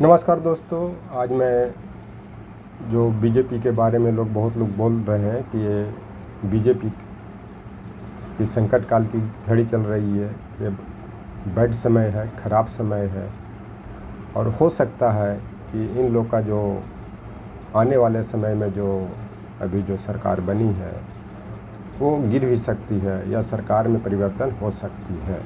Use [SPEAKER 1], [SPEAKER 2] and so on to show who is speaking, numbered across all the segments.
[SPEAKER 1] नमस्कार दोस्तों। आज मैं जो बीजेपी के बारे में बहुत लोग बोल रहे हैं कि ये बीजेपी की संकट काल की घड़ी चल रही है, ये बैड समय है, ख़राब समय है और हो सकता है कि इन लोग का जो आने वाले समय में जो अभी जो सरकार बनी है वो गिर भी सकती है या सरकार में परिवर्तन हो सकती है।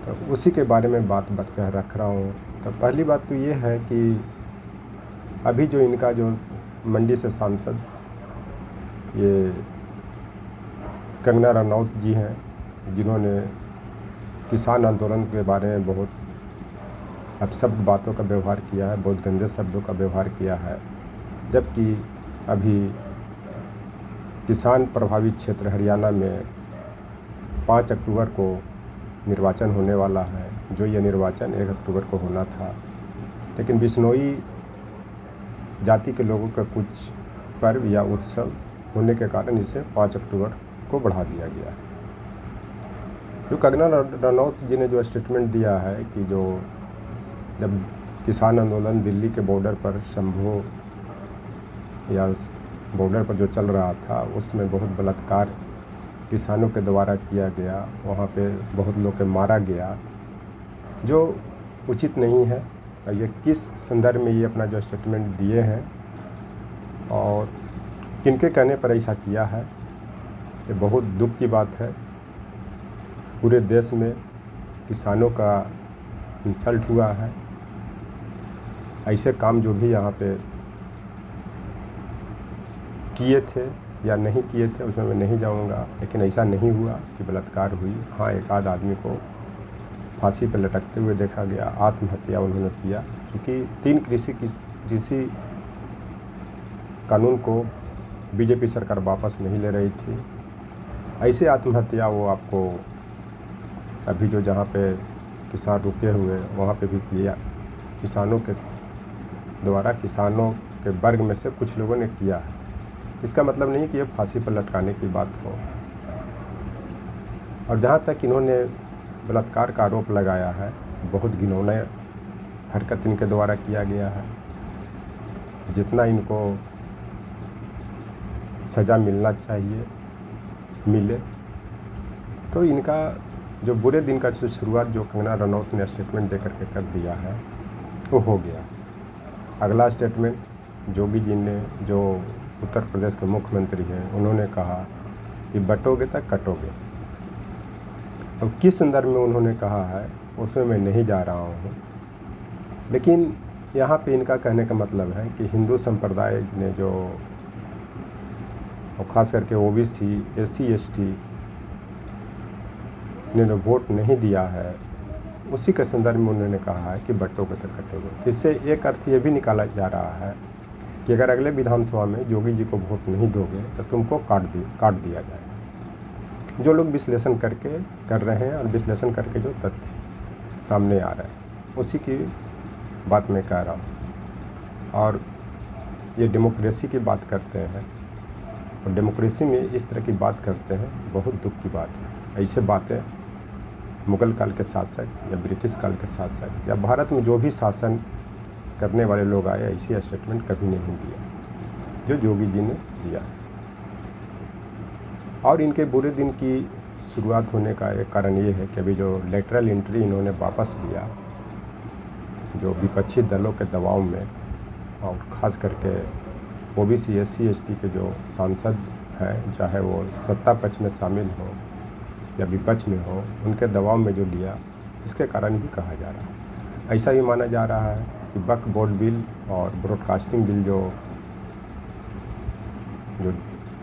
[SPEAKER 1] तो उसी के बारे में बात कह रख रहा हूँ। तो पहली बात तो ये है कि अभी जो इनका जो मंडी से सांसद ये कंगना रनौत जी हैं, जिन्होंने किसान आंदोलन के बारे में बहुत अपशब्द बातों का व्यवहार किया है, बहुत गंदे शब्दों का व्यवहार किया है, जबकि अभी किसान प्रभावित क्षेत्र हरियाणा में 5 अक्टूबर को निर्वाचन होने वाला है। जो ये निर्वाचन 1 अक्टूबर को होना था, लेकिन बिश्नोई जाति के लोगों का कुछ पर्व या उत्सव होने के कारण इसे 5 अक्टूबर को बढ़ा दिया गया है। जो कंगना रनौत जी ने जो स्टेटमेंट दिया है कि जो जब किसान आंदोलन दिल्ली के बॉर्डर पर शंभू या बॉर्डर पर जो चल रहा था, उसमें बहुत बलात्कार किसानों के द्वारा किया गया, वहाँ पे बहुत लोग के मारा गया, जो उचित नहीं है। और ये किस संदर्भ में ये अपना जो स्टेटमेंट दिए हैं और किनके कहने पर ऐसा किया है, ये बहुत दुख की बात है। पूरे देश में किसानों का इंसल्ट हुआ है। ऐसे काम जो भी यहाँ पे किए थे या नहीं किए थे उसमें मैं नहीं जाऊँगा, लेकिन ऐसा नहीं हुआ कि बलात्कार हुई। हाँ, एक आध आदमी को फांसी पर लटकते हुए देखा गया, आत्महत्या उन्होंने किया, क्योंकि 3 कृषि कानून को बीजेपी सरकार वापस नहीं ले रही थी। ऐसे आत्महत्या वो आपको अभी जो जहाँ पे किसान रुके हुए वहाँ पे भी किया, किसानों के द्वारा, किसानों के वर्ग में से कुछ लोगों ने किया है। इसका मतलब नहीं कि ये फांसी पर लटकाने की बात हो। और जहाँ तक इन्होंने बलात्कार का आरोप लगाया है, बहुत घिनौना हरकत इनके द्वारा किया गया है। जितना इनको सज़ा मिलना चाहिए मिले। तो इनका जो बुरे दिन का शुरुआत जो कंगना रनौत ने स्टेटमेंट दे करके कर दिया है वो हो गया। अगला स्टेटमेंट जोगी जी ने, जो उत्तर प्रदेश के मुख्यमंत्री हैं, उन्होंने कहा कि बटोगे तक कटोगे। अब किस संदर्भ में उन्होंने कहा है उसमें मैं नहीं जा रहा हूँ, लेकिन यहाँ पे इनका कहने का मतलब है कि हिंदू संप्रदाय ने जो, और ख़ास करके ओबीसी, एससी, एसटी ने जो वोट नहीं दिया है, उसी के संदर्भ में उन्होंने कहा है कि बटोगे तक कटोगे। इससे एक अर्थ ये भी निकाला जा रहा है कि अगर अगले विधानसभा में योगी जी को वोट नहीं दोगे तो तुमको काट दिया जाएगा। जो लोग विश्लेषण करके कर रहे हैं और विश्लेषण करके जो तथ्य सामने आ रहे हैं, उसी की बात मैं कह रहा हूँ। और ये डेमोक्रेसी की बात करते हैं और डेमोक्रेसी में इस तरह की बात करते हैं, बहुत दुख की बात है। ऐसे बातें मुग़ल काल के शासक या ब्रिटिश काल के शासक या भारत में जो भी शासन करने वाले लोग आए, ऐसी स्टेटमेंट कभी नहीं दिया जो योगी जी ने दिया। और इनके बुरे दिन की शुरुआत होने का एक कारण ये है कि अभी जो लेटरल एंट्री इन्होंने वापस लिया, जो विपक्षी दलों के दबाव में, और ख़ास करके ओबीसी, एससी, एसटी के जो सांसद हैं, चाहे वो सत्ता पक्ष में शामिल हो या विपक्ष में हो, उनके दबाव में जो लिया, इसके कारण भी कहा जा रहा है। ऐसा भी माना जा रहा है कि वक्फ बोर्ड बिल और ब्रॉडकास्टिंग बिल जो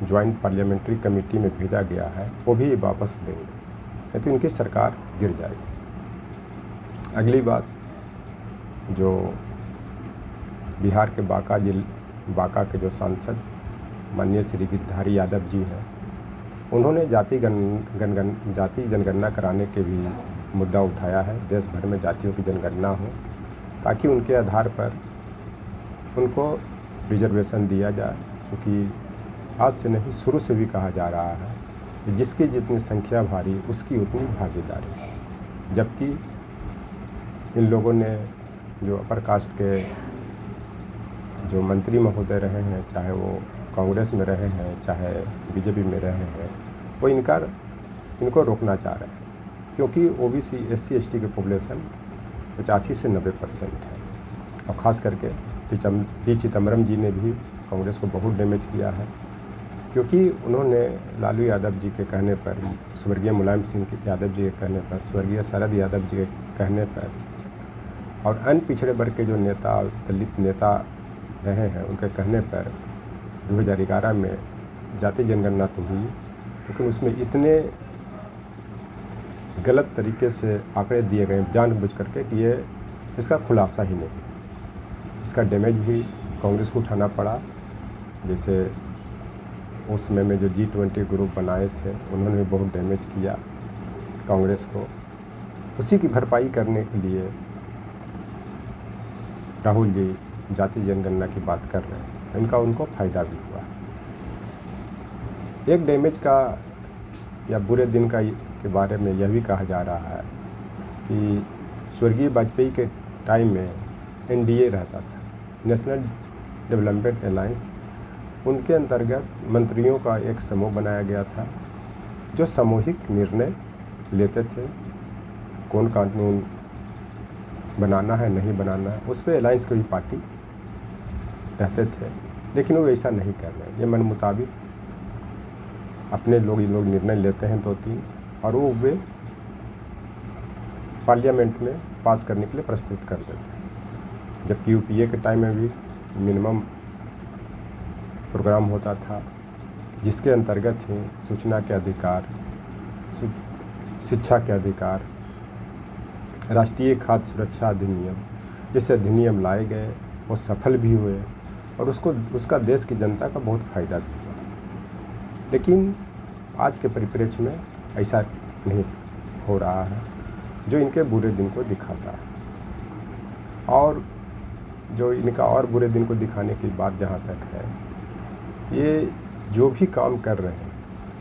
[SPEAKER 1] ज्वाइंट पार्लियामेंट्री कमेटी में भेजा गया है, वो भी वापस देंगे, नहीं तो इनकी सरकार गिर जाएगी। अगली बात, जो बिहार के बांका के जो सांसद माननीय श्री गिरधारी यादव जी हैं, उन्होंने जाति जनगणना कराने के भी मुद्दा उठाया है। देश भर में जातियों की जनगणना हो ताकि उनके आधार पर उनको रिजर्वेशन दिया जाए, क्योंकि आज से नहीं, शुरू से भी कहा जा रहा है कि जिसकी जितनी संख्या भारी उसकी उतनी भागीदारी। जबकि इन लोगों ने जो अपर कास्ट के जो मंत्री महोदय रहे हैं, चाहे वो कांग्रेस में रहे हैं चाहे बीजेपी में रहे हैं, वो इनको रोकना चाह रहे हैं, क्योंकि ओबीसी SC ST की पॉपुलेशन 85 से 90% है। और ख़ास करके पी चिदम्बरम जी ने भी कांग्रेस को बहुत डैमेज किया है, क्योंकि उन्होंने लालू यादव जी के कहने पर, स्वर्गीय मुलायम सिंह यादव जी के कहने पर, स्वर्गीय शरद यादव जी के कहने पर और अन्य पिछड़े वर्ग के जो नेता और दलित नेता रहे हैं उनके कहने पर 2011 में जाति जनगणना तो हुई, लेकिन उसमें इतने गलत तरीके से आंकड़े दिए गए जानबूझ करके कि ये इसका खुलासा ही नहीं, इसका डैमेज भी कांग्रेस को उठाना पड़ा। जैसे उस समय में जो G20 ग्रुप बनाए थे उन्होंने भी बहुत डैमेज किया कांग्रेस को। उसी की भरपाई करने के लिए राहुल जी जाति जनगणना की बात कर रहे हैं, इनका उनको फ़ायदा भी हुआ। एक डैमेज का या बुरे दिन का के बारे में यह भी कहा जा रहा है कि स्वर्गीय वाजपेयी के टाइम में NDA रहता था, नेशनल डेवलपमेंट अलायंस, उनके अंतर्गत मंत्रियों का एक समूह बनाया गया था जो सामूहिक निर्णय लेते थे, कौन कानून बनाना है नहीं बनाना है, उस पर अलायंस की भी पार्टी रहते थे। लेकिन वो ऐसा नहीं कर रहे, ये मन मुताबिक अपने लोग निर्णय लेते हैं 2-3 और वे पार्लियामेंट में पास करने के लिए प्रस्तुत कर देते हैं। जबकि UPA के टाइम में भी मिनिमम प्रोग्राम होता था जिसके अंतर्गत ही सूचना के अधिकार, शिक्षा के अधिकार, राष्ट्रीय खाद्य सुरक्षा अधिनियम जैसे अधिनियम लाए गए, वो सफल भी हुए और उसका देश की जनता का बहुत फ़ायदा भी हुआ। लेकिन आज के परिप्रेक्ष्य में ऐसा नहीं हो रहा है, जो इनके बुरे दिन को दिखाता है। और जो इनका और बुरे दिन को दिखाने की बात जहाँ तक है, ये जो भी काम कर रहे हैं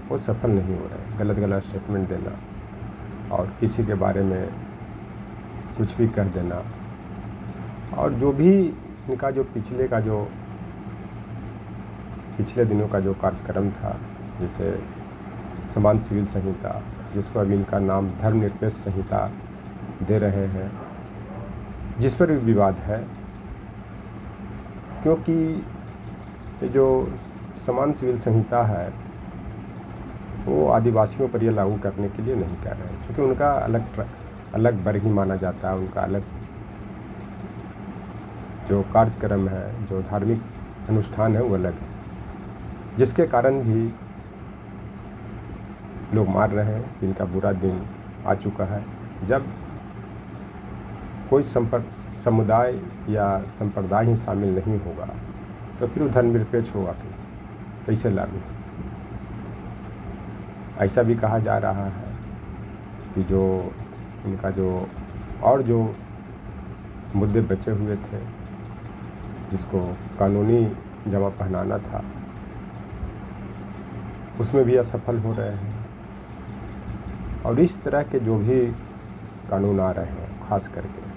[SPEAKER 1] वो सफल नहीं हो रहे हैं। गलत स्टेटमेंट देना और किसी के बारे में कुछ भी कह देना, और जो भी इनका जो पिछले दिनों का जो कार्यक्रम था, जैसे समान सिविल संहिता, जिसको अभी इनका नाम धर्मनिरपेक्ष संहिता दे रहे हैं, जिस पर भी विवाद है, क्योंकि ये जो समान सिविल संहिता है वो आदिवासियों पर ये लागू करने के लिए नहीं कर रहे हैं, क्योंकि उनका अलग वर्ग ही माना जाता है, उनका अलग जो कार्यक्रम है, जो धार्मिक अनुष्ठान है वो अलग है, जिसके कारण भी लोग मार रहे हैं। इनका बुरा दिन आ चुका है। जब कोई समुदाय या संप्रदाय ही शामिल नहीं होगा तो फिर वो धर्मनिरपेक्ष होगा कैसे लागू? ऐसा भी कहा जा रहा है कि जो इनका जो मुद्दे बचे हुए थे, जिसको कानूनी जमा पहनाना था, उसमें भी असफल हो रहे हैं। और इस तरह के जो भी कानून आ रहे हैं खास करके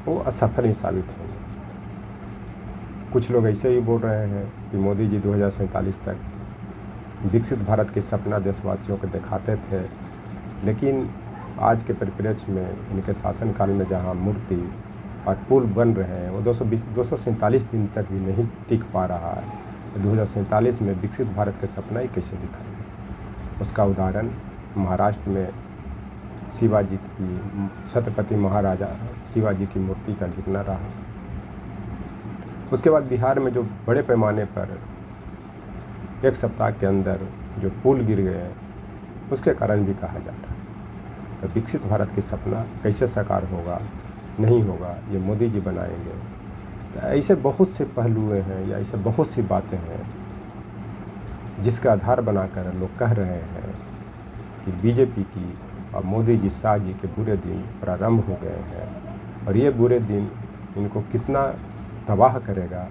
[SPEAKER 1] वो असफल ही साबित होंगे। कुछ लोग ऐसे ही बोल रहे हैं कि मोदी जी 2047 तक विकसित भारत के सपना देशवासियों को दिखाते थे, लेकिन आज के परिप्रेक्ष्य में इनके शासनकाल में जहां मूर्ति और पुल बन रहे हैं वो 247 दिन तक भी नहीं टिक पा रहा है। 2047 में विकसित भारत का सपना ही कैसे दिखाएंगे? उसका उदाहरण महाराष्ट्र में शिवाजी की, छत्रपति महाराजा शिवाजी की मूर्ति का गिरना रहा। उसके बाद बिहार में जो बड़े पैमाने पर 1 सप्ताह के अंदर जो पुल गिर गए, उसके कारण भी कहा जा रहा है। तो विकसित भारत की सपना कैसे साकार होगा? नहीं होगा, ये मोदी जी बनाएंगे। तो ऐसे बहुत से पहलुएं हैं या ऐसे बहुत सी बातें हैं जिसका आधार बनाकर लोग कह रहे हैं कि बीजेपी की और मोदी जी, शाह जी के बुरे दिन प्रारंभ हो गए हैं, और ये बुरे दिन इनको कितना तबाह करेगा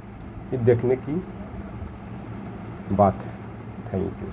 [SPEAKER 1] ये देखने की बात है। Thank you.